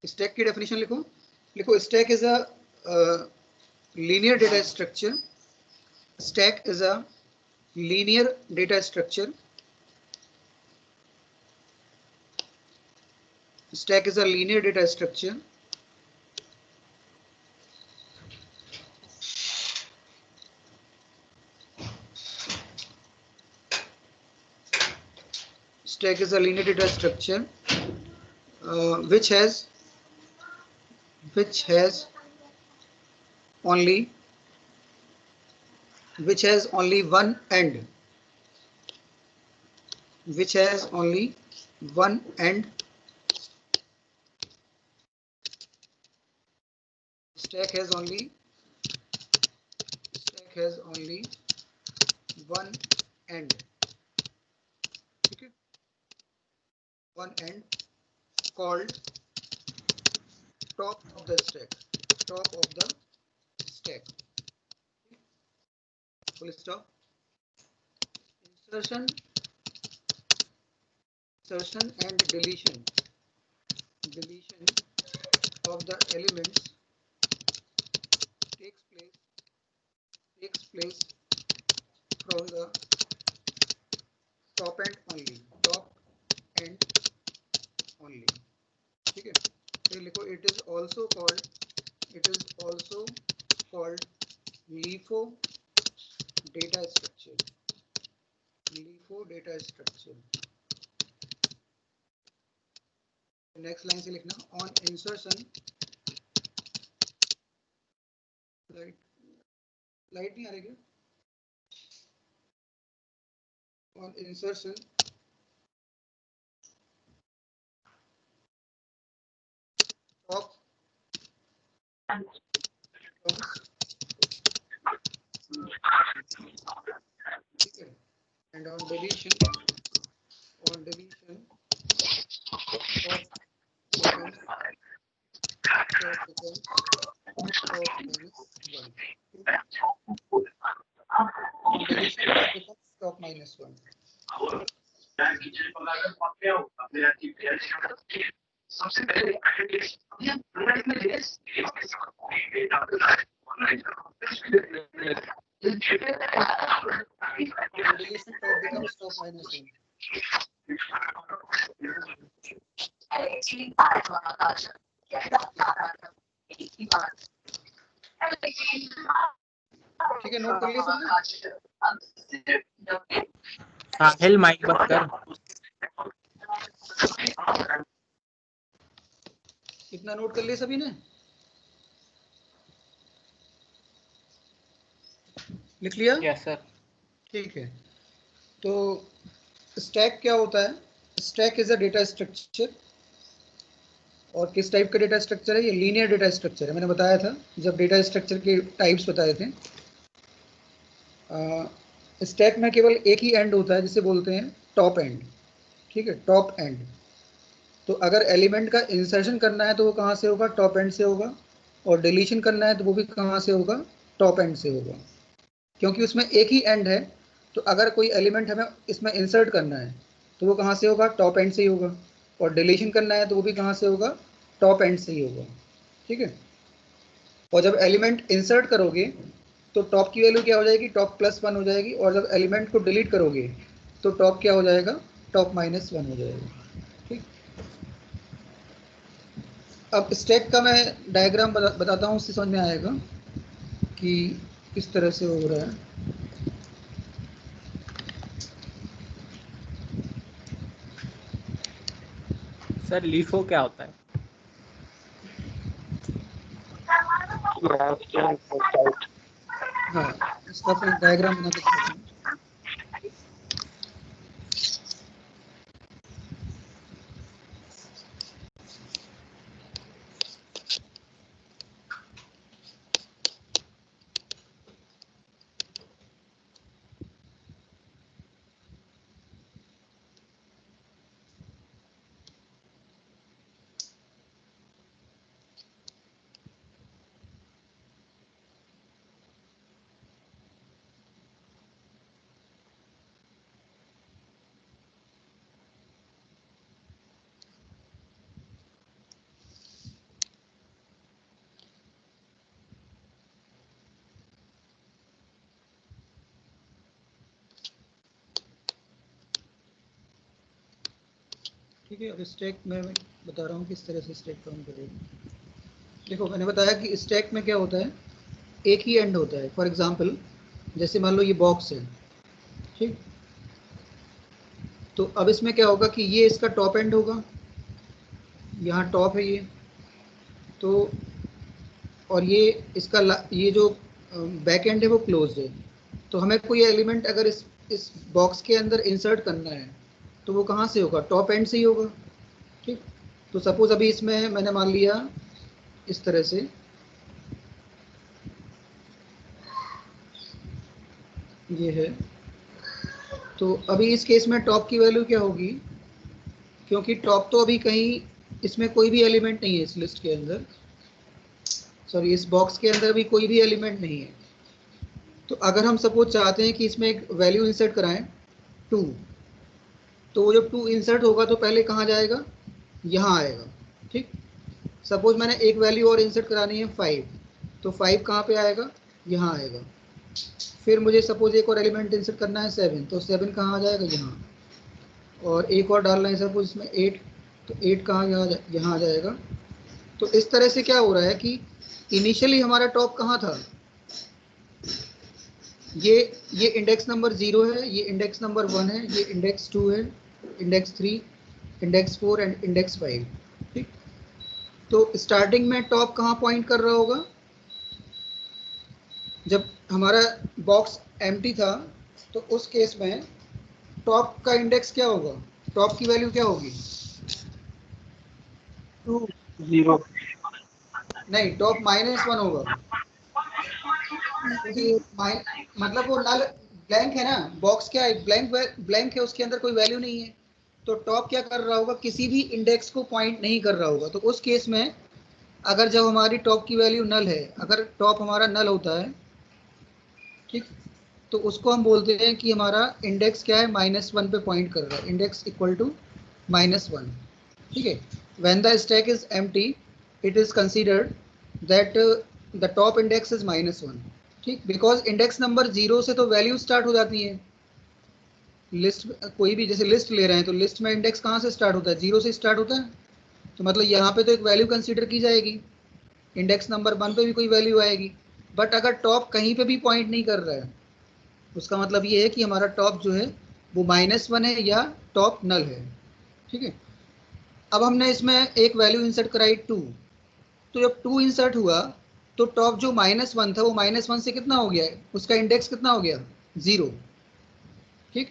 Stack की definition लिखो। लिखो stack is a linear data structure. Stack is a linear data structure. Stack is a linear data structure. Stack is a linear data structure which has only one end. Which has only one end. Stack has only one end. Okay. One end called top of the stack. Top of the stack. Full stop. Insertion and deletion of the elements takes place from the top end only. ठीक है, ये लिखो it is also called LIFO data structure. Next line से लिखना on insertion, light नहीं आ रही क्या? On insertion of ठीक है, and on deletion of stock minus 1. सबसे पहले becomes stock minus 1. ठीक है, नोट कर लिया सबने? साहिल माइक बंद कर। इतना नोट कर लिया सभी ने? लिख लिया? Yes sir. ठीक है, तो स्टैक क्या होता है? Stack is a data structure. और किस टाइप का डेटा स्ट्रक्चर है? ये लीनियर डेटा स्ट्रक्चर है। मैंने बताया था जब डेटा स्ट्रक्चर के टाइप्स बताए थे। स्टैक में केवल एक ही एंड होता है जिसे बोलते हैं टॉप एंड। ठीक है, टॉप एंड। तो अगर एलिमेंट का इंसर्शन करना है तो वो कहाँ से होगा? टॉप एंड से होगा। और डिलीशन करना है तो वो भी कहाँ से होगा? टॉप एंड से होगा, क्योंकि उसमें एक ही एंड है। तो अगर कोई एलिमेंट हमें इसमें इंसर्ट करना है तो वो कहाँ से होगा? टॉप एंड से ही होगा। और डिलीशन करना है तो वो भी कहाँ से होगा? टॉप एंड से ही होगा। ठीक है, और जब एलिमेंट इंसर्ट करोगे तो टॉप की वैल्यू क्या हो जाएगी? टॉप प्लस 1 हो जाएगी। और जब एलिमेंट को डिलीट करोगे तो टॉप क्या हो जाएगा? टॉप माइनस 1 हो जाएगा। ठीक, अब स्टैक का मैं डायग्राम बताता हूँ, उससे समझ में आएगा कि किस तरह से हो रहा है। सर लीफो क्या होता है? हाँ, इसका फिर डायग्राम बना के दिखाता हूँ। ठीक है। अब स्टैक में मैं बता रहा हूँ किस तरह से स्टैक काम करेगा। देखो मैंने बताया कि स्टैक में क्या होता है, एक ही एंड होता है। फॉर एग्जांपल जैसे मान लो ये बॉक्स है, ठीक। तो अब इसमें क्या होगा कि ये इसका टॉप एंड होगा, यहाँ टॉप है ये, तो और ये इसका ये जो बैक एंड है वो क्लोज है। तो हमें कोई एलिमेंट अगर इस बॉक्स के अंदर इंसर्ट करना है तो वो कहाँ से होगा, टॉप एंड से ही होगा, ठीक। तो सपोज अभी इसमें मैंने मान लिया इस तरह से, ये है। तो अभी इस केस में टॉप की वैल्यू क्या होगी, क्योंकि टॉप तो अभी कहीं इसमें कोई भी एलिमेंट नहीं है, इस लिस्ट के अंदर, सॉरी इस बॉक्स के अंदर भी कोई भी एलिमेंट नहीं है। तो अगर हम सपोज चाहते हैं कि इसमें एक वैल्यू इंसर्ट कराएं 2, तो वो जब 2 इंसर्ट होगा तो पहले कहाँ जाएगा, यहाँ आएगा, ठीक। सपोज मैंने एक वैल्यू और इंसर्ट करानी है 5, तो 5 कहाँ पे आएगा, यहाँ आएगा। फिर मुझे सपोज एक और एलिमेंट इंसर्ट करना है 7, तो 7 कहाँ आ जाएगा, यहाँ। और एक और डालना है सपोज इसमें 8, तो 8 कहाँ यहाँ आ जाएगा। तो इस तरह से क्या हो रहा है कि इनिशियली हमारा टॉप कहाँ था, ये इंडेक्स नंबर 0 है, ये इंडेक्स नंबर 1 है, ये इंडेक्स 2 है, इंडेक्स 3, इंडेक्स 4 एंड इंडेक्स 5, ठीक। तो स्टार्टिंग में टॉप कहाँ पॉइंट कर रहा होगा, जब हमारा बॉक्स एम्प्टी था तो उस केस में टॉप का इंडेक्स क्या होगा, टॉप की वैल्यू क्या होगी, 2 0 नहीं टॉप -1 होगा, क्योंकि मतलब वो नल ब्लैंक है ना, बॉक्स क्या है, ब्लैंक ब्लैंक है, उसके अंदर कोई वैल्यू नहीं है। तो टॉप क्या कर रहा होगा, किसी भी इंडेक्स को पॉइंट नहीं कर रहा होगा। तो उस केस में अगर जब हमारी टॉप की वैल्यू नल है, अगर टॉप हमारा नल होता है, ठीक, तो उसको हम बोलते हैं कि हमारा इंडेक्स क्या है, -1 पे पॉइंट कर रहा है, इंडेक्स इक्वल टू -1, ठीक है। When the stack is empty it is considered that the top index is -1, ठीक। बिकॉज इंडेक्स नंबर 0 से तो वैल्यू स्टार्ट हो जाती है। लिस्ट कोई भी जैसे लिस्ट ले रहे हैं तो लिस्ट में इंडेक्स कहाँ से स्टार्ट होता है, 0 से स्टार्ट होता है। तो मतलब यहाँ पे तो एक वैल्यू कंसीडर की जाएगी, इंडेक्स नंबर 1 पे भी कोई वैल्यू आएगी। बट अगर टॉप कहीं पे भी पॉइंट नहीं कर रहा है, उसका मतलब ये है कि हमारा टॉप जो है वो -1 है या टॉप नल है, ठीक है। अब हमने इसमें एक वैल्यू इंसर्ट कराई 2, तो जब 2 इंसर्ट हुआ तो टॉप जो -1 था वो -1 से कितना हो गया है, उसका इंडेक्स कितना हो गया, 0, ठीक।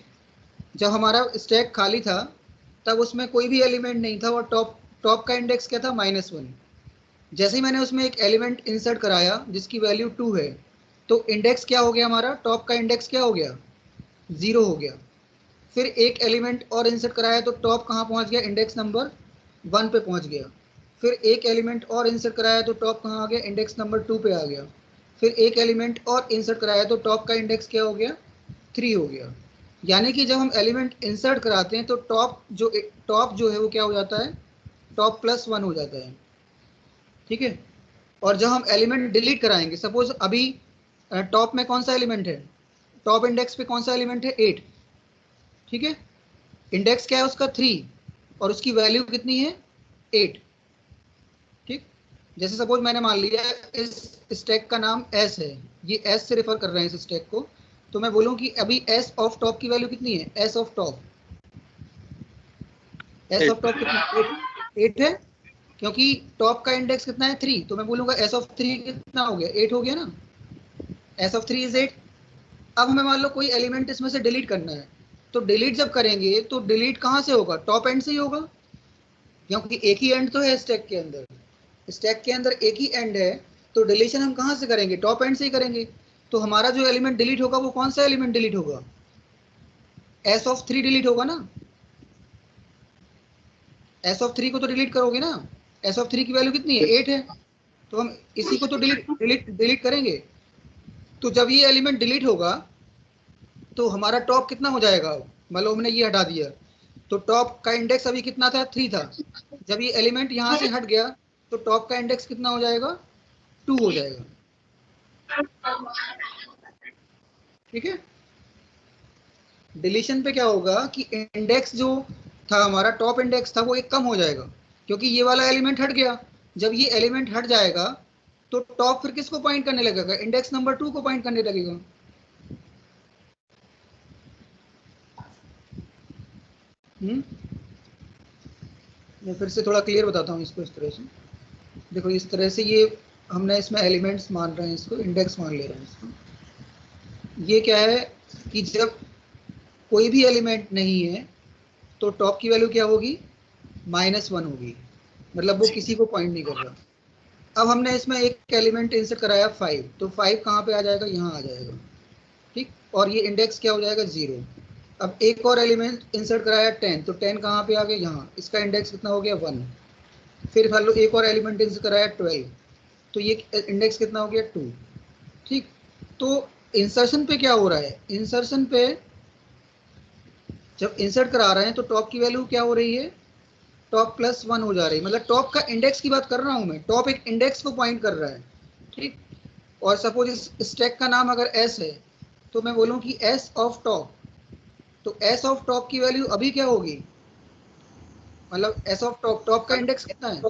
जब हमारा स्टैक खाली था तब उसमें कोई भी एलिमेंट नहीं था और टॉप टॉप का इंडेक्स क्या था, -1। जैसे ही मैंने उसमें एक एलिमेंट इंसर्ट कराया जिसकी वैल्यू 2 है, तो इंडेक्स क्या हो गया, हमारा टॉप का इंडेक्स क्या हो गया, 0 हो गया। फिर एक एलिमेंट और इंसर्ट कराया तो टॉप कहाँ पहुँच गया, इंडेक्स नंबर 1 पे पहुँच गया। फिर एक एलिमेंट और इंसर्ट कराया तो टॉप कहाँ आ गया, इंडेक्स नंबर 2 पे आ गया। फिर एक एलिमेंट और इंसर्ट कराया तो टॉप का इंडेक्स क्या हो गया, 3 हो गया। यानी कि जब हम एलिमेंट इंसर्ट कराते हैं तो टॉप जो है वो क्या हो जाता है, टॉप +1 हो जाता है, ठीक है। और जब हम एलिमेंट डिलीट कराएंगे, सपोज अभी टॉप में कौन सा एलिमेंट है, टॉप इंडेक्स पे कौन सा एलिमेंट है, 8, ठीक है। इंडेक्स क्या है उसका, 3, और उसकी वैल्यू कितनी है, 8, ठीक। जैसे सपोज मैंने मान लिया इस स्टैक का नाम S है, ये S से रेफर कर रहे हैं इस स्टैक को, तो मैं बोलूँ कि अभी S ऑफ टॉप की वैल्यू कितनी है, S ऑफ टॉप कितनी, 8 है, क्योंकि टॉप का इंडेक्स कितना है, 3, तो मैं बोलूँगा S ऑफ 3 कितना हो गया, 8 हो गया ना, S ऑफ 3 इज 8। अब हमें मान लो कोई एलिमेंट इसमें से डिलीट करना है, तो डिलीट जब करेंगे तो डिलीट कहाँ से होगा, टॉप एंड से ही होगा, क्योंकि एक ही एंड तो है स्टैक के अंदर, स्टैक के अंदर एक ही एंड है। तो डिलीशन हम कहाँ से करेंगे, टॉप एंड से ही करेंगे। तो हमारा जो एलिमेंट डिलीट होगा वो कौन सा एलिमेंट डिलीट होगा, S ऑफ 3 डिलीट होगा ना, S ऑफ 3 को तो डिलीट करोगे ना, S ऑफ 3 की वैल्यू कितनी है, 8 है, तो हम इसी को तो डिलीट करेंगे। तो जब ये एलिमेंट डिलीट होगा तो हमारा टॉप कितना हो जाएगा, मान लो हमने ये हटा दिया, तो टॉप का इंडेक्स अभी कितना था, 3 था। जब ये एलिमेंट यहाँ से हट गया तो टॉप का इंडेक्स कितना हो जाएगा, 2 हो जाएगा, ठीक है। डिलीशन पे क्या होगा कि इंडेक्स जो था हमारा, टॉप इंडेक्स था, वो एक कम हो जाएगा क्योंकि ये वाला एलिमेंट हट गया। जब ये एलिमेंट हट जाएगा तो टॉप फिर किसको पॉइंट करने लगेगा? इंडेक्स नंबर 2 को पॉइंट करने लगेगा। मैं फिर से थोड़ा क्लियर बताता हूँ इसको। इस तरह से देखो, इस तरह से ये हमने इसमें एलिमेंट्स मान रहे हैं, इसको इंडेक्स मान ले रहे हैं इसको। ये क्या है कि जब कोई भी एलिमेंट नहीं है तो टॉप की वैल्यू क्या होगी? -1 होगी, मतलब वो किसी को पॉइंट नहीं कर रहा। अब हमने इसमें एक एलिमेंट इंसर्ट कराया 5, तो 5 कहाँ पे आ जाएगा? यहाँ आ जाएगा, ठीक। और ये इंडेक्स क्या हो जाएगा? 0। अब एक और एलिमेंट इंसर्ट कराया 10, तो 10 कहाँ पे आ गया? यहाँ। इसका इंडेक्स कितना हो गया? 1। फिर मान लो एक और एलिमेंट इंसर्ट कराया 12, तो ये इंडेक्स कितना हो गया? 2, ठीक। तो इंसर्शन पे क्या हो रहा है? इंसर्शन पे जब इंसर्ट करा रहे हैं तो टॉप की वैल्यू क्या हो रही है? टॉप +1 हो जा रही है, मतलब टॉप का इंडेक्स की बात कर रहा हूं मैं। टॉप एक इंडेक्स को पॉइंट कर रहा है, ठीक। और सपोज इस स्टैक का नाम अगर एस है तो मैं बोलूं कि एस ऑफ टॉप, तो एस ऑफ टॉप की वैल्यू अभी क्या होगी? मतलब एस ऑफ टॉप, टॉप का इंडेक्स कितना है?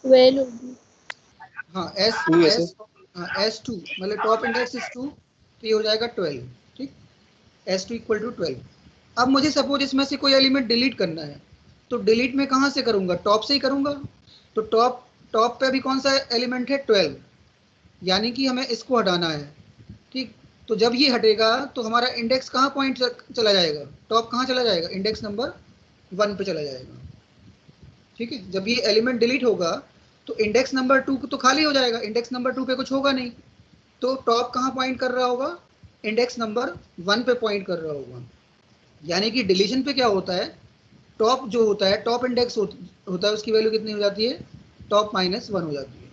12 होगी। हाँ, एस एस हाँ S2, मतलब टॉप इंडेक्स इज 2, तो ये हो जाएगा 12, ठीक। S2 = 12। अब मुझे सपोज इसमें से कोई एलिमेंट डिलीट करना है, तो डिलीट में कहाँ से करूँगा? टॉप से ही करूँगा। तो टॉप टॉप पे अभी कौन सा एलिमेंट है? 12, यानी कि हमें इसको हटाना है, ठीक। तो जब ये हटेगा तो हमारा इंडेक्स कहाँ पॉइंट चला जाएगा? टॉप कहाँ चला जाएगा? इंडेक्स नंबर 1 पे चला जाएगा, ठीक है। जब ये एलिमेंट डिलीट होगा तो इंडेक्स नंबर 2 तो खाली हो जाएगा, इंडेक्स नंबर 2 पे कुछ होगा नहीं। तो टॉप कहाँ पॉइंट कर रहा होगा? इंडेक्स नंबर 1 पे पॉइंट कर रहा होगा। यानी कि डिलीशन पे क्या होता है? टॉप जो होता है, टॉप इंडेक्स होता है, उसकी वैल्यू कितनी हो जाती है? टॉप -1 हो जाती है,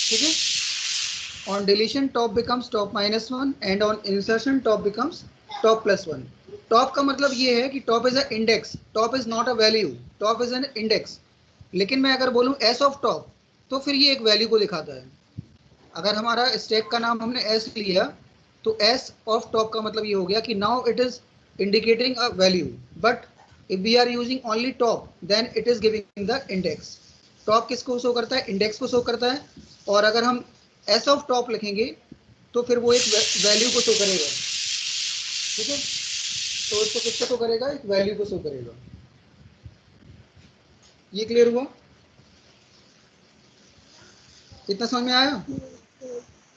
ठीक है। On deletion top becomes top -1 and on insertion top becomes top +1। Top का मतलब ये है कि top is a index, top is not a value, top is an index. लेकिन मैं अगर बोलूं एस ऑफ टॉप तो फिर ये एक वैल्यू को दिखाता है। अगर हमारा स्टैक का नाम हमने एस लिया तो एस ऑफ टॉप का मतलब ये हो गया कि now it is indicating a value, but if we are using only top then it is giving the index. Top किसको शो करता है? इंडेक्स को शो करता है। और अगर हम एस ऑफ टॉप लिखेंगे तो फिर वो एक वैल्यू को शो करेगा, ठीक है। तो इसको किसको शो करेगा? एक वैल्यू को शो करेगा। ये क्लियर हुआ? इतना समझ में आया?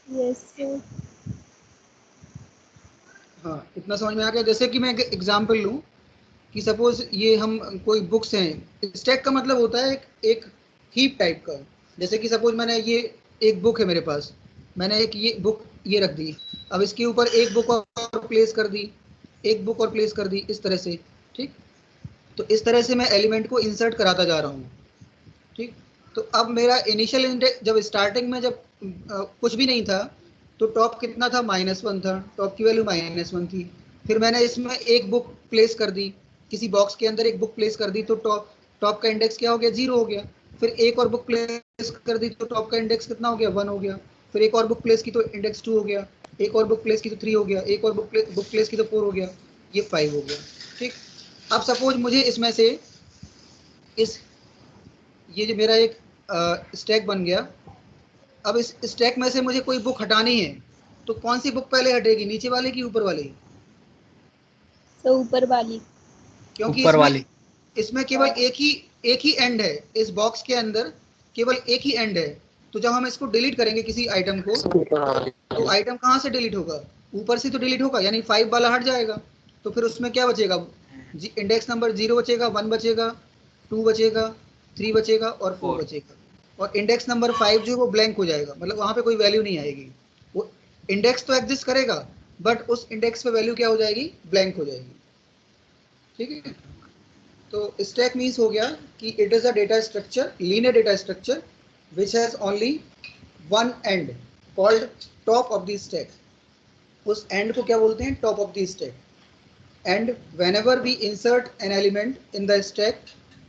Yes sir. हाँ, इतना समझ में आ गया। जैसे कि मैं एक एग्जाम्पल लूँ कि सपोज ये हम कोई बुक्स हैं, स्टैक का मतलब होता है एक हीप टाइप का। जैसे कि सपोज मैंने ये एक बुक है मेरे पास, मैंने एक ये बुक ये रख दी, अब इसके ऊपर एक बुक और प्लेस कर दी, एक बुक और प्लेस कर दी, इस तरह से, ठीक। तो इस तरह से मैं एलिमेंट को इंसर्ट कराता जा रहा हूँ, ठीक। तो अब मेरा इनिशियल इंडेक्स जब स्टार्टिंग में जब कुछ भी नहीं था तो टॉप कितना था? -1 था, टॉप की वैल्यू -1 थी। फिर मैंने इसमें एक बुक प्लेस कर दी, किसी बॉक्स के अंदर एक बुक प्लेस कर दी, तो टॉप का इंडेक्स क्या हो गया? 0 हो गया। फिर एक और बुक प्लेस कर दी तो टॉप का इंडेक्स कितना हो गया? 1 हो गया। फिर एक और बुक प्लेस की तो इंडेक्स 2 हो गया, एक और बुक प्लेस की तो 3 हो गया, एक और बुक प्लेस की तो 4 हो गया, ये 5 हो गया, ठीक। अब सपोज मुझे इसमें से इस ये जो मेरा एक स्टैक बन गया, अब इस स्टैक में से मुझे कोई बुक हटानी है तो कौन सी बुक पहले हटेगी? नीचे वाले की ऊपर वाली? तो ऊपर वाली। क्योंकि ऊपर वाली। इसमें केवल एक ही एंड है, इस बॉक्स के अंदर केवल एक ही एंड है। तो जब हम इसको डिलीट करेंगे किसी आइटम को तो आइटम कहाँ से डिलीट होगा? ऊपर से तो डिलीट होगा, यानी 5 वाला हट जाएगा। तो फिर उसमें क्या बचेगा? इंडेक्स नंबर 0 बचेगा, 1 बचेगा, 2 बचेगा, 3 बचेगा और 4 बचेगा। और इंडेक्स नंबर 5 जो है वो ब्लैंक हो जाएगा, मतलब वहाँ पे कोई वैल्यू नहीं आएगी। वो इंडेक्स तो एग्जिस्ट करेगा बट उस इंडेक्स पे वैल्यू क्या हो जाएगी? ब्लैंक हो जाएगी, ठीक है। तो स्टैक मीन्स हो गया कि it is a data structure, linear data structure which has only one and called top of the stack. उस एंड को क्या बोलते हैं? Top of the stack. And whenever we insert an element in the stack,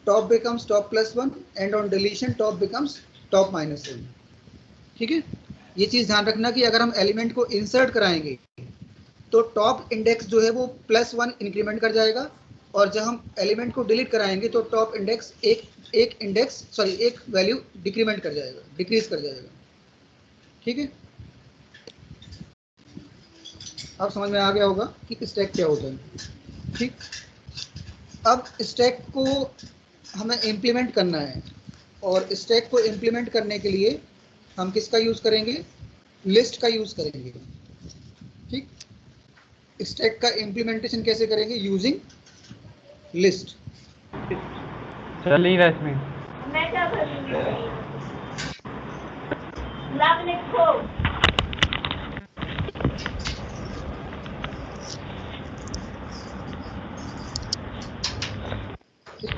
top becomes top +1 and on deletion top becomes top -1, ठीक है। ये चीज ध्यान रखना कि अगर हम एलिमेंट को इंसर्ट कराएंगे तो टॉप इंडेक्स जो है वो +1 इंक्रीमेंट कर जाएगा, और जब हम एलिमेंट को डिलीट कराएंगे तो टॉप इंडेक्स एक वैल्यू डिक्रीमेंट कर जाएगा, डिक्रीज कर जाएगा। ठीक है, अब समझ में आ गया होगा कि स्टैक क्या होता है। ठीक, अब स्टैक को हमें इम्प्लीमेंट करना है, और स्टैक को इम्प्लीमेंट करने के लिए हम किसका यूज़ करेंगे? लिस्ट का यूज़ करेंगे। ठीक, स्टैक का इम्प्लीमेंटेशन कैसे करेंगे? Using list. चल ही रहा इसमें। मैं क्या करूँगी? लव लिखो।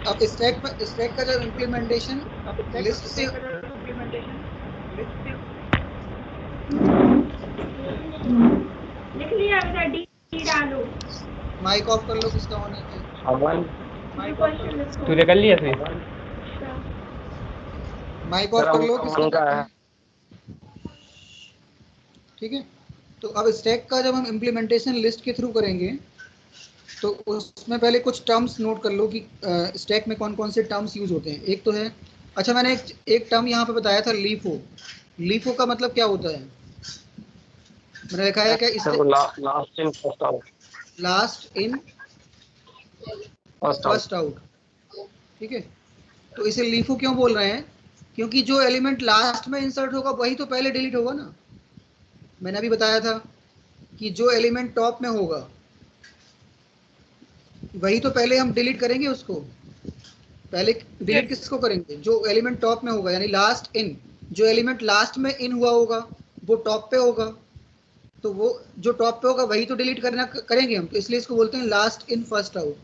अब स्टैक का जब इम्प्लीमेंटेशन लिस्ट से लिख लिया बेटा, डी डालो। माइक ऑफ कर लो, किसका ऑन है? तूने कर लिया फिर? माइक ऑफ कर लो, किसका है? ठीक है, तो अब स्टैक का जब हम इम्प्लीमेंटेशन लिस्ट के थ्रू करेंगे तो उसमें पहले कुछ टर्म्स नोट कर लो कि स्टैक में कौन कौन से टर्म्स यूज होते हैं। एक तो है, अच्छा मैंने एक टर्म यहाँ पे बताया था, लीफो। लीफो का मतलब क्या होता है? मैंने लिखा है क्या? Last in first out. ठीक है, तो इसे लीफो क्यों बोल रहे हैं? क्योंकि जो एलिमेंट लास्ट में इंसर्ट होगा वही तो पहले डिलीट होगा ना। मैंने अभी बताया था कि जो एलिमेंट टॉप में होगा वही तो पहले हम डिलीट करेंगे उसको। पहले डिलीट किसको करेंगे? जो एलिमेंट टॉप में होगा, यानी लास्ट इन। जो एलिमेंट लास्ट में इन हुआ होगा वो टॉप पे होगा, तो वो जो टॉप पे होगा वही तो डिलीट करेंगे हम, तो इसलिए इसको बोलते हैं लास्ट इन फर्स्ट आउट।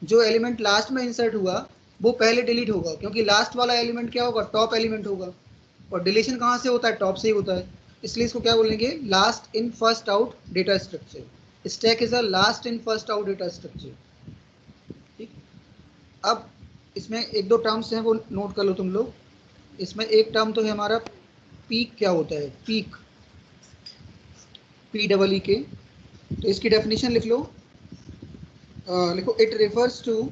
जो एलिमेंट लास्ट में इंसर्ट हुआ वो पहले डिलीट होगा, क्योंकि लास्ट वाला एलिमेंट क्या होगा? टॉप एलिमेंट होगा, और डिलीशन कहाँ से होता है? टॉप से ही होता है। इसलिए इसको क्या बोलेंगे? Last in first out data structure. Stack is a last in first out data structure. ठीक, अब इसमें एक दो टर्म्स हैं वो नोट कर लो तुम लोग। इसमें एक टर्म तो है हमारा पीक। क्या होता है पीक? PEEK। तो इसकी डेफिनेशन लिख लो। लिखो, it refers to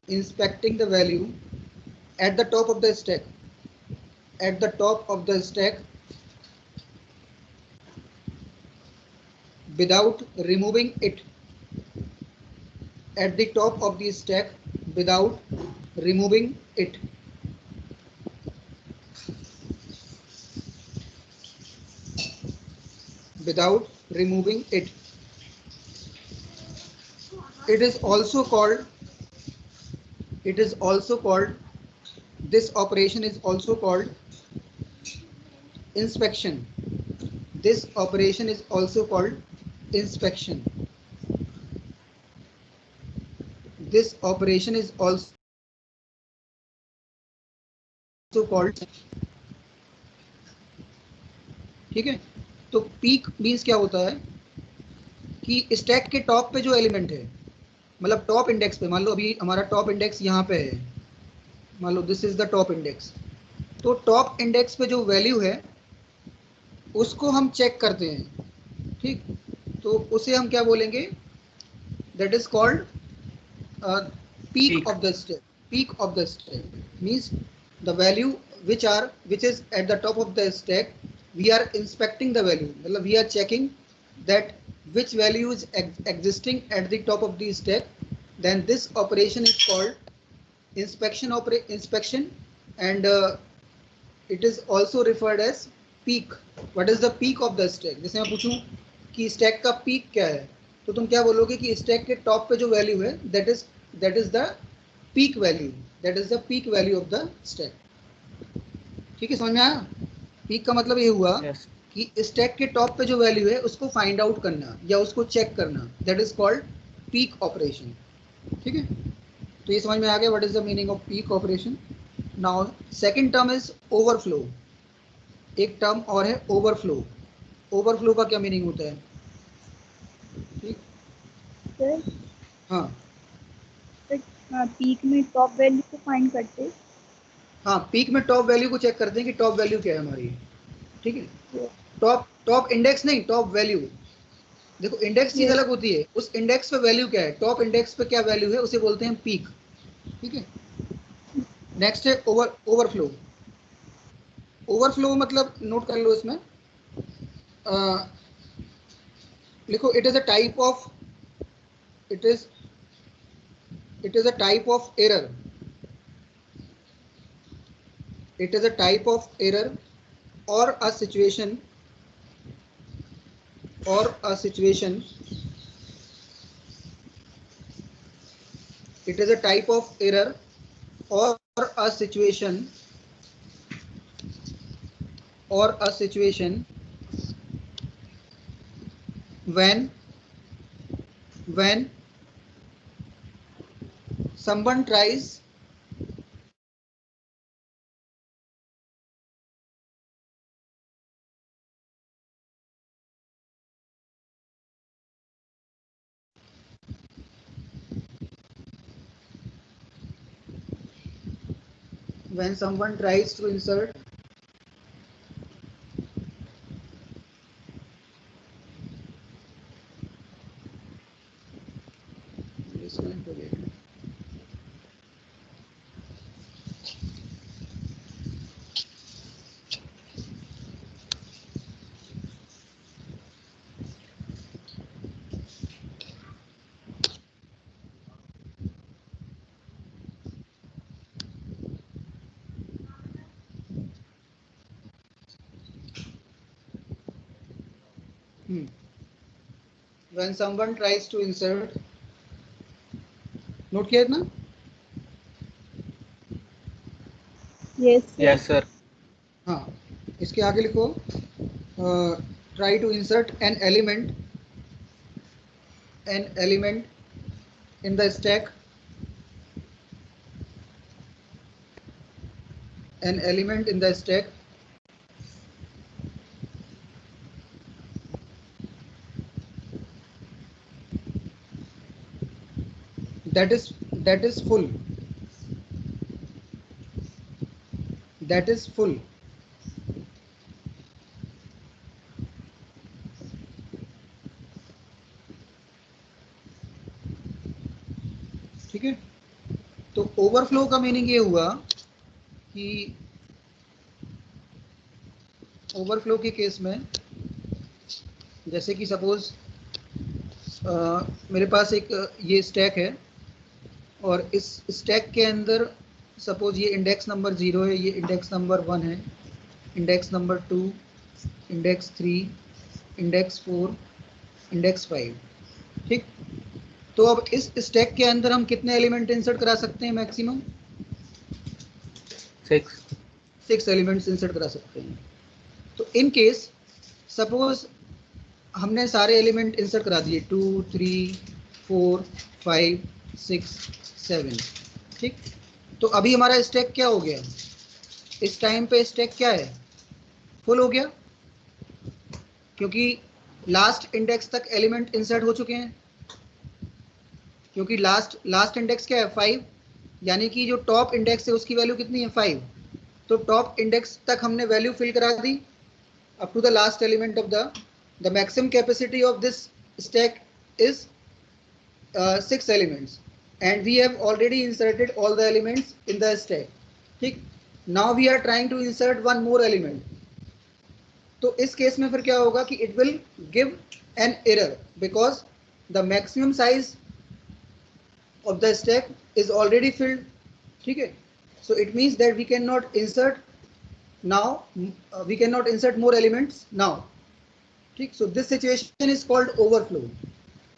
inspecting the value at the top of the stack without removing it. At the top of the stack without removing it. Without removing it. It is also called, this operation is also called inspection. This operation is also called inspection. This operation is also called। ठीक है, तो peak means क्या होता है कि stack के top पे जो एलिमेंट है, मतलब टॉप इंडेक्स पे, मान लो अभी हमारा टॉप इंडेक्स यहाँ पे है, मान लो this is the top index. तो टॉप इंडेक्स पे जो वैल्यू है उसको हम चेक करते हैं। ठीक, तो उसे हम क्या बोलेंगे? That is called peak of the stack. Peak of the stack means the value which is at the top of the stack. We are inspecting the value, मतलब we are checking that which value is existing at the top of the stack. Then this operation is called inspection, and it is also referred as peak. What is the peak of the stack? जैसे मैं पूछूं कि stack का peak क्या है, तो तुम क्या बोलोगे कि stack के top पे जो value है that is the peak value. That is the peak value of the stack. ठीक है, समझ में आया? पीक का मतलब ये हुआ कि स्टैक के टॉप पे जो वैल्यू है उसको फाइंड आउट करना या उसको चेक करना, that is called peak operation. ठीक है, तो ये समझ में आ गया what is the meaning off peak operation. Now second term is overflow. एक टर्म और है ओवरफ्लो। ओवरफ्लो का क्या मीनिंग होता है? ठीक, सर हाँ पीक में टॉप वैल्यू को फाइंड करते। हाँ, पीक में टॉप वैल्यू को चेक करते हैं कि टॉप वैल्यू क्या है हमारी। ठीक है, टॉप इंडेक्स नहीं, टॉप वैल्यू। देखो इंडेक्स चीज अलग होती है, उस इंडेक्स पे वैल्यू क्या है, टॉप इंडेक्स पे क्या वैल्यू है उसे बोलते हैं पीक। ठीक है, नेक्स्ट है ओवरफ्लो। ओवरफ्लो मतलब नोट कर लो इसमें, लिखो it is a type of, it is a type of error. It is a type of error or a situation it is a type of error or a situation when someone tries to insert disconnect हो गया। When someone tries to insert, note किया इतना? Yes sir. हाँ, इसके आगे लिखो try to insert an element in the stack, an element in the stack that is full, that is full। ठीक है, तो ओवरफ्लो का मीनिंग ये हुआ कि ओवरफ्लो के केस में जैसे कि सपोज मेरे पास एक ये स्टैक है और इस स्टैक के अंदर सपोज ये इंडेक्स नंबर 0 है, ये इंडेक्स नंबर 1 है, index number 2, index 3, index 4, index 5। ठीक, तो अब इस स्टैक के अंदर हम कितने एलिमेंट इंसर्ट करा सकते हैं? मैक्सिमम 6 एलिमेंट्स इंसर्ट करा सकते हैं। तो इन केस सपोज हमने सारे एलिमेंट इंसर्ट करा दिए 2, 3, 4, 5, 6, 7। ठीक, तो अभी हमारा स्टैक क्या हो गया? इस टाइम पे स्टैक क्या है? फुल हो गया, क्योंकि लास्ट इंडेक्स तक एलिमेंट इंसर्ट हो चुके हैं। क्योंकि लास्ट इंडेक्स क्या है? 5, यानी कि जो टॉप इंडेक्स है उसकी वैल्यू कितनी है? 5। तो टॉप इंडेक्स तक हमने वैल्यू फिल करा दी up to the last element of the maximum capacity of this stack is 6 elements and we have already inserted all the elements in the stack। ठीक, now we are trying to insert one more element। तो इस case में फिर क्या होगा कि it will give an error because the maximum size of the stack is already filled। ठीक है, so it means that we cannot insert now, we cannot insert more elements now। ठीक, so this situation is called overflow।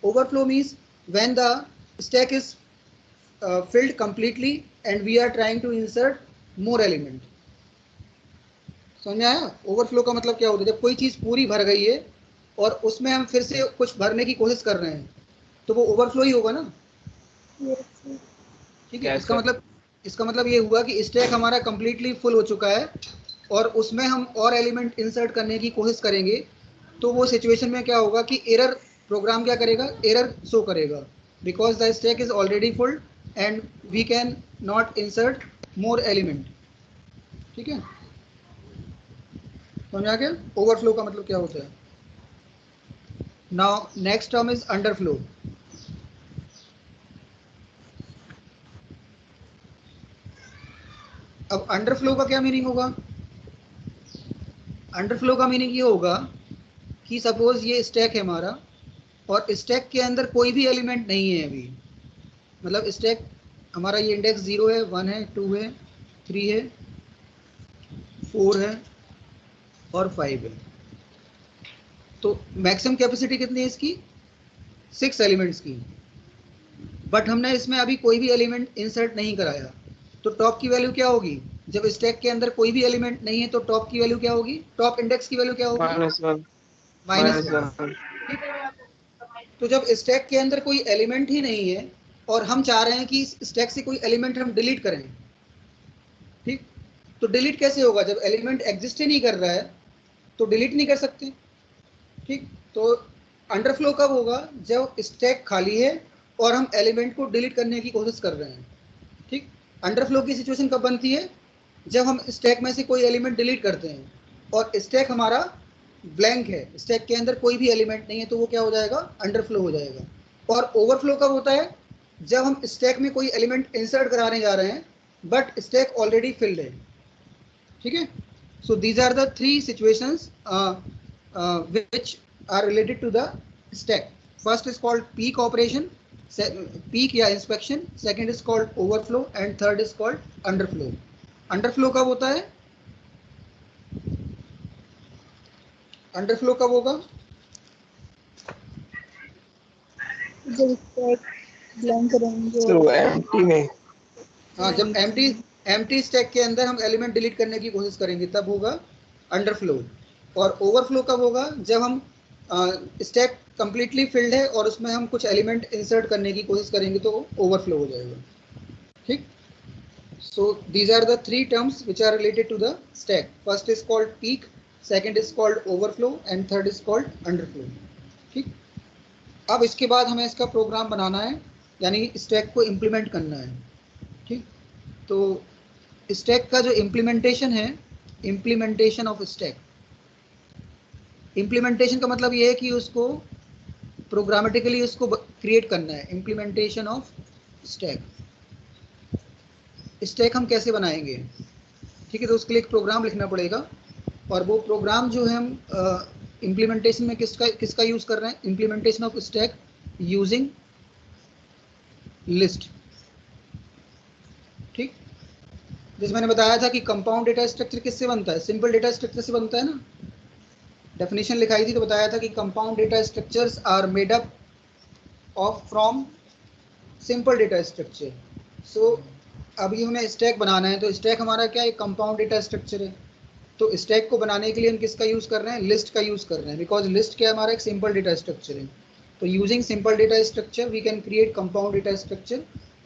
Overflow means when the stack is filled completely and we are trying to insert more element। समझ में आया? Overflow का मतलब क्या होता है? जब कोई चीज पूरी भर गई है और उसमें हम फिर से कुछ भरने की कोशिश कर रहे हैं तो वो ओवरफ्लो ही होगा ना। ठीक है। इसका मतलब ये हुआ कि स्टैक हमारा कंप्लीटली फुल हो चुका है और उसमें हम और एलिमेंट इंसर्ट करने की कोशिश करेंगे, तो वो सिचुएशन में क्या होगा कि एरर, प्रोग्राम क्या करेगा, एरर शो करेगा, because the stack is already full and we can not insert more element. ठीक है, समझा गया? ओवरफ्लो का मतलब क्या होता है। Now next term is underflow. अब अंडरफ्लो का क्या मीनिंग होगा? अंडरफ्लो का मीनिंग ये होगा कि सपोज ये स्टैक है हमारा और स्टैक के अंदर कोई भी एलिमेंट नहीं है अभी, मतलब स्टैक हमारा ये इंडेक्स 0 है, 1 है, 2 है, 3 है, 4 है और 5 है। तो मैक्सिमम कैपेसिटी कितनी है इसकी? 6 एलिमेंट्स की, बट हमने इसमें अभी कोई भी एलिमेंट इंसर्ट नहीं कराया, तो टॉप की वैल्यू क्या होगी? जब स्टैक के अंदर कोई भी एलिमेंट नहीं है तो टॉप की वैल्यू क्या होगी? टॉप इंडेक्स की वैल्यू क्या होगी? -1। तो जब स्टैक के अंदर कोई एलिमेंट ही नहीं है और हम चाह रहे हैं कि स्टैक से कोई एलिमेंट हम डिलीट करें, ठीक, तो डिलीट कैसे होगा? जब एलिमेंट एग्जिस्ट ही नहीं कर रहा है तो डिलीट नहीं कर सकते। ठीक, तो अंडरफ्लो कब होगा? जब स्टैक खाली है और हम एलिमेंट को डिलीट करने की कोशिश कर रहे हैं। ठीक, अंडरफ्लो की सिचुएशन कब बनती है? जब हम स्टैक में से कोई एलिमेंट डिलीट करते हैं और स्टैक हमारा ब्लैंक है, स्टैक के अंदर कोई भी एलिमेंट नहीं है, तो वो क्या हो जाएगा? अंडरफ्लो हो जाएगा। और ओवरफ्लो कब होता है? जब हम स्टैक में कोई एलिमेंट इंसर्ट कराने जा रहे हैं बट स्टैक ऑलरेडी फिल्ड है। ठीक है, so these are the 3 situations which are related to the stack. First is called peak operation, peak या inspection, second is called overflow and third is called underflow. Underflow कब होता है? Underflow कब होगा? जब स्टैक ब्लैंक रहेंगे। तो empty में, हाँ, जब एम्प्टी स्टैक के अंदर हम एलिमेंट डिलीट करने की कोशिश करेंगे तब होगा अंडरफ्लो। और ओवरफ्लो कब होगा? जब हम स्टैक कंप्लीटली फिल्ड है और उसमें हम कुछ एलिमेंट इंसर्ट करने की कोशिश करेंगे तो ओवरफ्लो हो जाएगा। ठीक, so these are the 3 terms which are related to the stack. First is called peek, second is called overflow and third is called underflow. ठीक, अब इसके बाद हमें इसका प्रोग्राम बनाना है, यानी स्टैक को इम्प्लीमेंट करना है। ठीक, तो स्टैक का जो इम्प्लीमेंटेशन है, इम्प्लीमेंटेशन ऑफ स्टैक, इम्प्लीमेंटेशन का मतलब ये है कि उसको प्रोग्रामेटिकली उसको क्रिएट करना है। इम्प्लीमेंटेशन ऑफ स्टैक, स्टैक हम कैसे बनाएंगे? ठीक है, तो उसके लिए एक प्रोग्राम लिखना पड़ेगा और वो प्रोग्राम जो है हम इम्प्लीमेंटेशन में किसका यूज़ कर रहे हैं? Implementation of stack using list. ठीक, जैसे मैंने बताया था कि कंपाउंड डेटा स्ट्रक्चर किससे बनता है? सिंपल डेटा स्ट्रक्चर से बनता है ना। डेफिनेशन लिखाई थी तो बताया था कि compound data structures are made up of from simple data structure. So अभी हमें स्टैक बनाना है, तो स्टैक हमारा क्या है? कंपाउंड डेटा स्ट्रक्चर है। तो स्टैक को बनाने के लिए हम किसका यूज़ कर रहे हैं? लिस्ट का यूज़ कर रहे हैं, बिकॉज लिस्ट क्या हमारा एक सिंपल डेटा स्ट्रक्चर है। तो using simple data structure we can create compound data structure.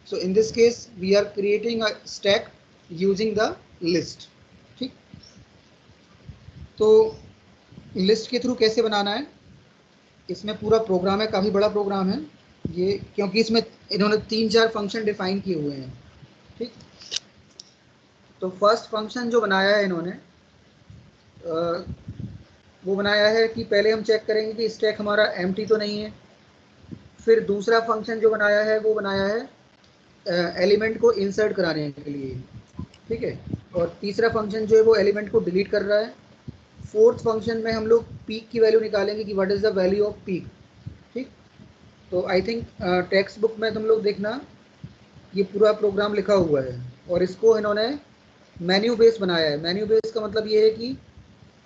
So in this case we are creating a stack using the list. ठीक, तो लिस्ट के थ्रू कैसे बनाना है, इसमें पूरा प्रोग्राम है, काफ़ी बड़ा प्रोग्राम है ये, क्योंकि इसमें इन्होंने 3-4 फंक्शन डिफाइन किए हुए हैं। ठीक, तो फर्स्ट फंक्शन जो बनाया है इन्होंने वो बनाया है कि पहले हम चेक करेंगे कि स्टैक हमारा एम्प्टी तो नहीं है। फिर दूसरा फंक्शन जो बनाया है वो बनाया है एलिमेंट को इंसर्ट कराने के लिए। ठीक है, और तीसरा फंक्शन जो है वो एलिमेंट को डिलीट कर रहा है। फोर्थ फंक्शन में हम लोग पीक की वैल्यू निकालेंगे कि what is the value off peak. ठीक, तो आई थिंक टेक्स्ट बुक में तुम लोग देखना ये पूरा प्रोग्राम लिखा हुआ है और इसको इन्होंने मेन्यू बेस बनाया है। मेन्यू बेस का मतलब ये है कि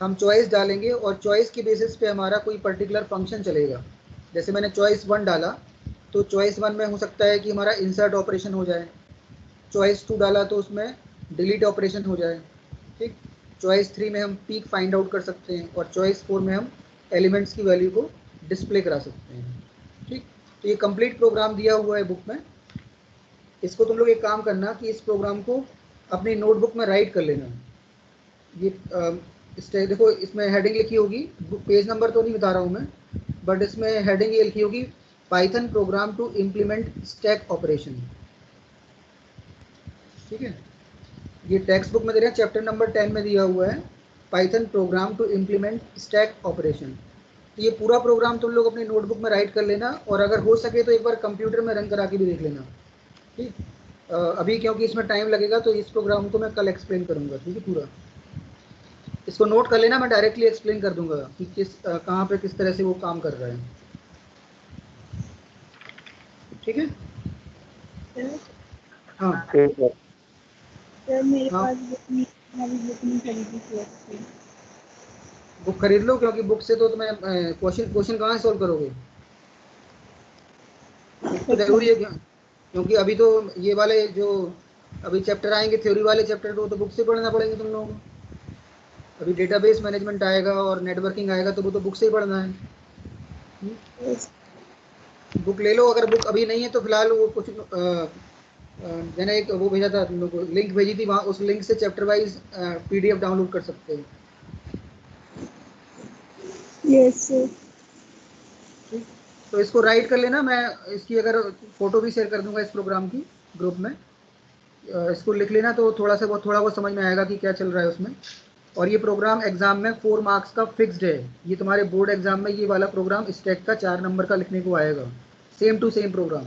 हम चॉइस डालेंगे और चॉइस के बेसिस पे हमारा कोई पर्टिकुलर फंक्शन चलेगा। जैसे मैंने चॉइस 1 डाला तो चॉइस 1 में हो सकता है कि हमारा इंसर्ट ऑपरेशन हो जाए, चॉइस 2 डाला तो उसमें डिलीट ऑपरेशन हो जाए। ठीक, चॉइस 3 में हम पीक फाइंड आउट कर सकते हैं और चॉइस 4 में हम एलिमेंट्स की वैल्यू को डिस्प्ले करा सकते हैं। ठीक, तो ये कंप्लीट प्रोग्राम दिया हुआ है बुक में। इसको तुम लोग एक काम करना कि इस प्रोग्राम को अपनी नोटबुक में राइट कर लेना। ये देखो इसमें हेडिंग लिखी होगी, पेज नंबर तो नहीं बता रहा हूँ मैं, बट इसमें हेडिंग ये लिखी होगी Python program to implement stack operation. ठीक है, ये टेक्स्ट बुक में दे रहे हैं, चैप्टर नंबर 10 में दिया हुआ है Python program to implement stack operation. ये पूरा प्रोग्राम तुम लोग अपनी नोटबुक में राइट कर लेना, और अगर हो सके तो एक बार कंप्यूटर में रन करा के भी देख लेना। ठीक, अभी क्योंकि इसमें टाइम लगेगा तो इस प्रोग्राम को मैं कल एक्सप्लेन करूंगा। ठीक है, पूरा इसको नोट कर लेना, मैं डायरेक्टली एक्सप्लेन कर दूंगा कि कहाँ पे किस तरह से वो काम कर रहा है। ठीक है, हाँ सर मेरे हाँ, पास बुक नहीं खरीदी थी अच्छी। बुक खरीद लो, क्योंकि बुक से तो तुम्हें क्वेश्चन कहाँ से सॉल्व करोगे। बुक तो जरूरी है क्योंकि अभी तो ये वाले जो अभी चैप्टर आएंगे थ्योरी वाले चैप्टर, तो बुक से पढ़ना पड़ेंगे तुम लोगों को। अभी डेटाबेस मैनेजमेंट आएगा और नेटवर्किंग आएगा, तो वो तो बुक से ही पढ़ना है। बुक ले लो, अगर बुक अभी नहीं है तो फिलहाल वो कुछ मैंने एक वो भेजा था तुम लोग को, लिंक भेजी थी, वहाँ उस लिंक से चैप्टर वाइज PDF डाउनलोड कर सकते हो। Yes sir. ठीक, तो इसको राइट कर लेना, मैं इसकी अगर फोटो भी शेयर कर दूंगा इस प्रोग्राम की ग्रुप में। इसको लिख लेना तो थोड़ा बहुत समझ में आएगा कि क्या चल रहा है उसमें। और ये प्रोग्राम एग्जाम में 4 मार्क्स का फिक्स्ड है। ये तुम्हारे बोर्ड एग्जाम में ये वाला प्रोग्राम स्टैक का 4 नंबर का लिखने को आएगा, सेम टू सेम प्रोग्राम।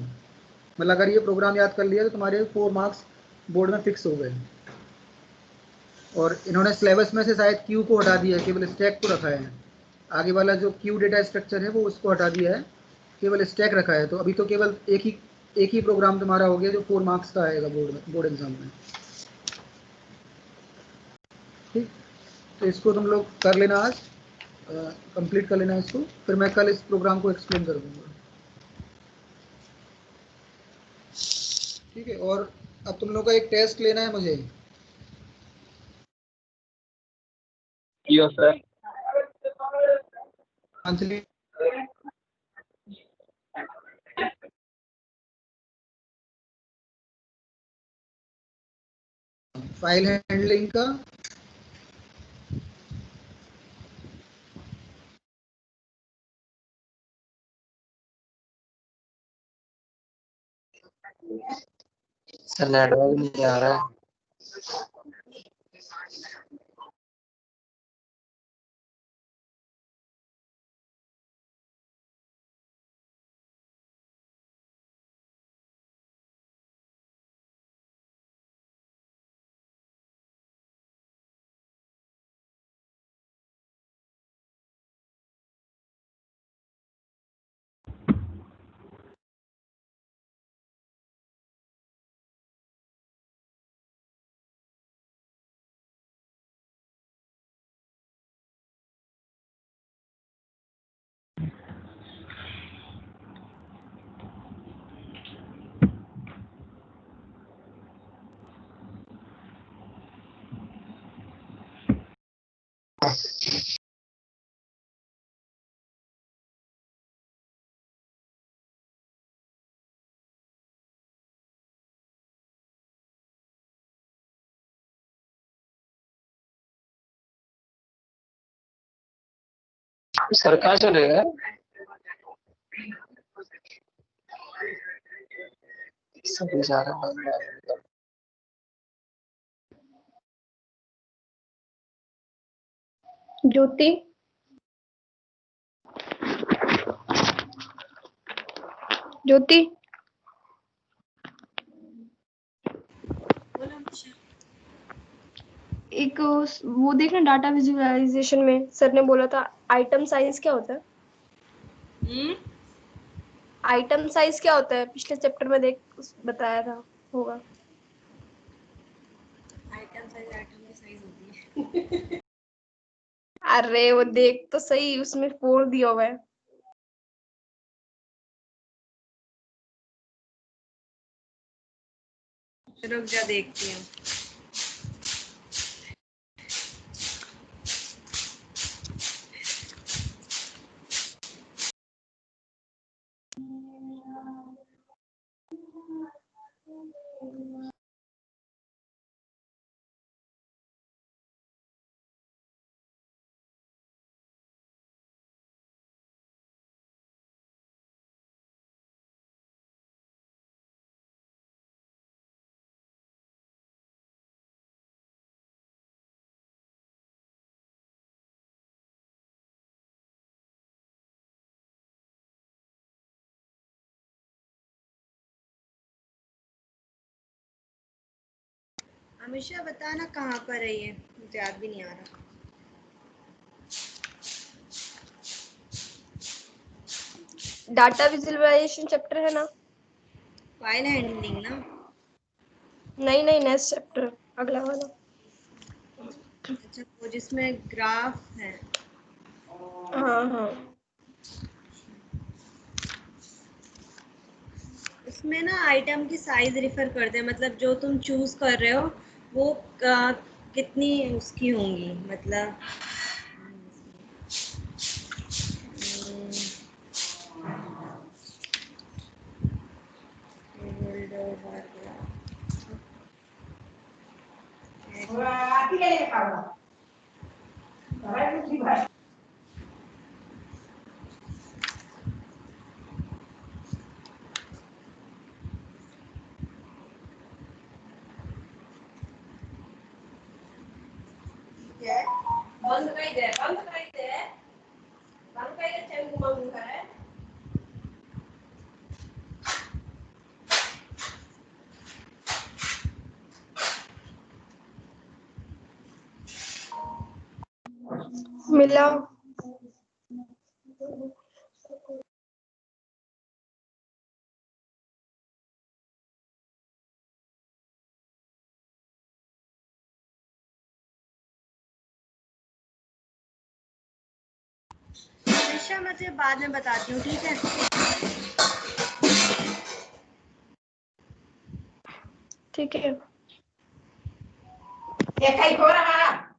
मतलब अगर ये प्रोग्राम याद कर लिया तो तुम्हारे 4 मार्क्स बोर्ड में फिक्स हो गए। और इन्होंने सिलेबस में से शायद क्यू को हटा दिया है, केवल स्टैक को रखा है। आगे वाला जो क्यू डेटा स्ट्रक्चर है वो उसको हटा दिया है, केवल स्टैक रखा है। तो अभी तो केवल एक ही प्रोग्राम तुम्हारा हो गया जो 4 मार्क्स का आएगा बोर्ड एग्जाम में। ठीक, तो इसको तुम लोग कर लेना आज, कंप्लीट कर लेना इसको, फिर मैं कल इस प्रोग्राम को एक्सप्लेन कर दूंगा। ठीक है, और अब तुम लोग का एक टेस्ट लेना है मुझे। Yes sir. Monthly file handling का, सर नेटवर्क नहीं आ रहा है। सर कहाँ चले गए? सभी जा रहे हैं। ज्योति ज्योति एक वो देखना डाटा विजुअलाइजेशन में सर ने बोला था आइटम साइज क्या होता है। आइटम साइज क्या होता है पिछले चैप्टर में बताया था होगा। आइटम की साइज होती है। अरे वो देख तो सही, उसमें 4 दिया हुआ है। रुक जा देखती हूँ। हमेशा बताना कहाँ पर है ये, मुझे याद भी नहीं आ रहा। डाटा विजुअलाइजेशन चैप्टर है ना? फाइल हैंडलिंग ना? नहीं नहीं, नेक्स्ट चैप्टर, अगला वाला। अच्छा, वो जिसमें ग्राफ है। हाँ हाँ। उसमें ना आइटम की साइज रिफर करते हैं, मतलब जो तुम चूज कर रहे हो वो कितनी उसकी होंगी, मतलब बंद कर दे, बंद कर दे, बंद कर दे, चल बंद कर। मिला। हमेशा मैं तुझे बाद में बताती हूँ, ठीक है? ठीक है। ये कहीं हो रहा है